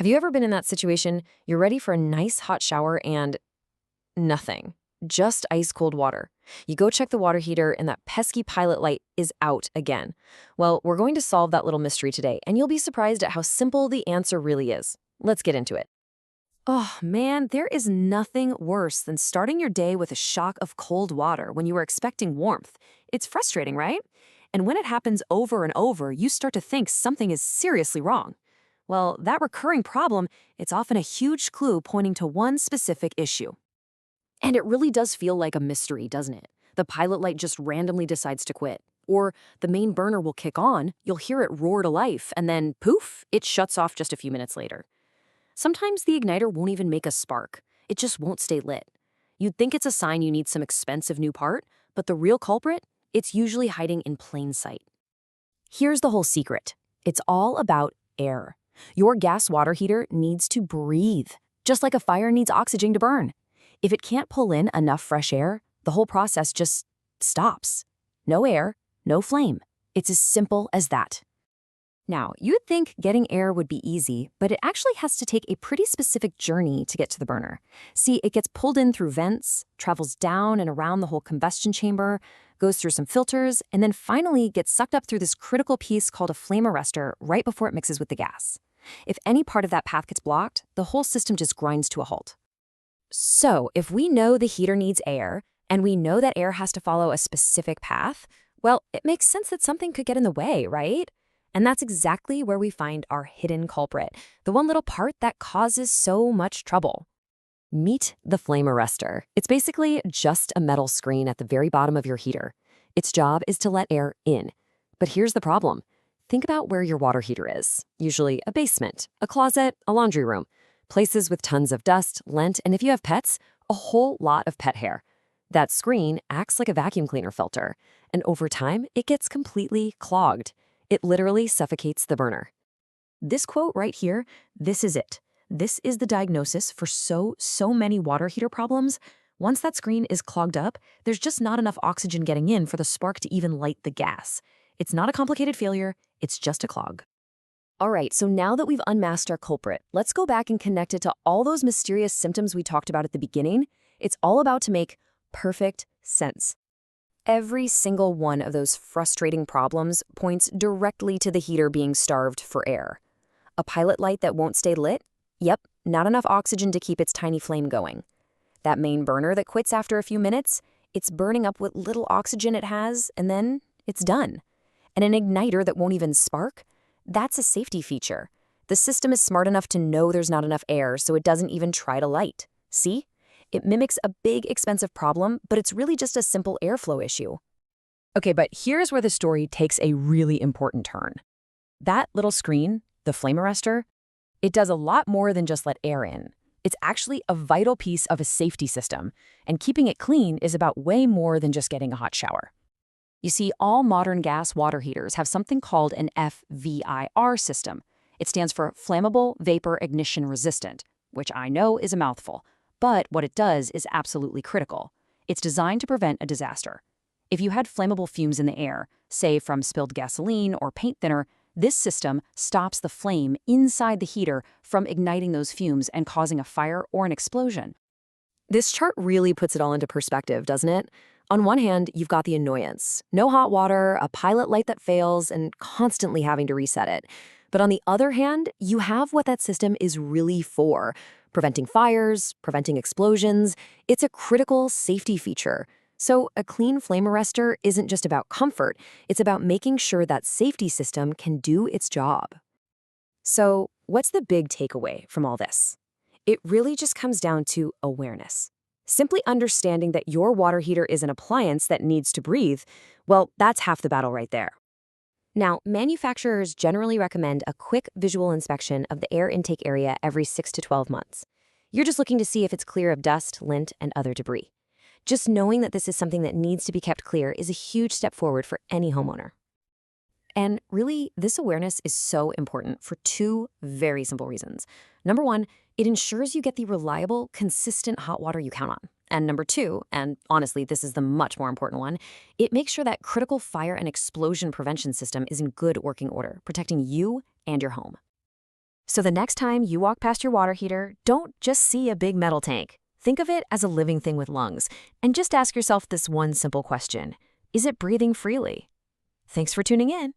Have you ever been in that situation? You're ready for a nice hot shower and nothing. Just ice cold water. You go check the water heater and that pesky pilot light is out again. Well, we're going to solve that little mystery today, and you'll be surprised at how simple the answer really is. Let's get into it. Oh man, there is nothing worse than starting your day with a shock of cold water when you were expecting warmth. It's frustrating, right? And when it happens over and over, you start to think something is seriously wrong. Well, that recurring problem, it's often a huge clue pointing to one specific issue. And it really does feel like a mystery, doesn't it? The pilot light just randomly decides to quit. Or the main burner will kick on, you'll hear it roar to life, and then poof, it shuts off just a few minutes later. Sometimes the igniter won't even make a spark. It just won't stay lit. You'd think it's a sign you need some expensive new part, but the real culprit? It's usually hiding in plain sight. Here's the whole secret. It's all about air. Your gas water heater needs to breathe, just like a fire needs oxygen to burn. If it can't pull in enough fresh air, the whole process just stops. No air, no flame. It's as simple as that. Now, you'd think getting air would be easy, but it actually has to take a pretty specific journey to get to the burner. See, it gets pulled in through vents, travels down and around the whole combustion chamber, goes through some filters, and then finally gets sucked up through this critical piece called a flame arrestor right before it mixes with the gas. If any part of that path gets blocked, the whole system just grinds to a halt. So, if we know the heater needs air, and we know that air has to follow a specific path, well, it makes sense that something could get in the way, right? And that's exactly where we find our hidden culprit, the one little part that causes so much trouble. Meet the flame arrestor. It's basically just a metal screen at the very bottom of your heater. Its job is to let air in. But here's the problem. Think about where your water heater is. Usually a basement, a closet, a laundry room. Places with tons of dust, lint, and if you have pets, a whole lot of pet hair. That screen acts like a vacuum cleaner filter, and over time, it gets completely clogged. It literally suffocates the burner. This quote right here, this is it. This is the diagnosis for so many water heater problems. Once that screen is clogged up, there's just not enough oxygen getting in for the spark to even light the gas. It's not a complicated failure, it's just a clog. All right, so now that we've unmasked our culprit, let's go back and connect it to all those mysterious symptoms we talked about at the beginning. It's all about to make perfect sense. Every single one of those frustrating problems points directly to the heater being starved for air. A pilot light that won't stay lit? Yep, not enough oxygen to keep its tiny flame going. That main burner that quits after a few minutes? It's burning up what little oxygen it has, and then it's done. And an igniter that won't even spark? That's a safety feature. The system is smart enough to know there's not enough air, so it doesn't even try to light. See? It mimics a big, expensive problem, but it's really just a simple airflow issue. Okay, but here's where the story takes a really important turn. That little screen, the flame arrestor, it does a lot more than just let air in. It's actually a vital piece of a safety system, and keeping it clean is about way more than just getting a hot shower. You see, all modern gas water heaters have something called an FVIR system. It stands for Flammable Vapor Ignition Resistant, which I know is a mouthful. But what it does is absolutely critical. It's designed to prevent a disaster. If you had flammable fumes in the air, say from spilled gasoline or paint thinner, this system stops the flame inside the heater from igniting those fumes and causing a fire or an explosion. This chart really puts it all into perspective, doesn't it? On one hand, you've got the annoyance. No hot water, a pilot light that fails, and constantly having to reset it. But on the other hand, you have what that system is really for. Preventing fires, preventing explosions. It's a critical safety feature. So a clean flame arrestor isn't just about comfort, it's about making sure that safety system can do its job. So what's the big takeaway from all this? It really just comes down to awareness. Simply understanding that your water heater is an appliance that needs to breathe, well, that's half the battle right there. Now, manufacturers generally recommend a quick visual inspection of the air intake area every 6 to 12 months. You're just looking to see if it's clear of dust, lint, and other debris. Just knowing that this is something that needs to be kept clear is a huge step forward for any homeowner. And really, this awareness is so important for two very simple reasons. Number one, it ensures you get the reliable, consistent hot water you count on. And number two, and honestly, this is the much more important one, it makes sure that critical fire and explosion prevention system is in good working order, protecting you and your home. So the next time you walk past your water heater, don't just see a big metal tank. Think of it as a living thing with lungs, and just ask yourself this one simple question: is it breathing freely? Thanks for tuning in.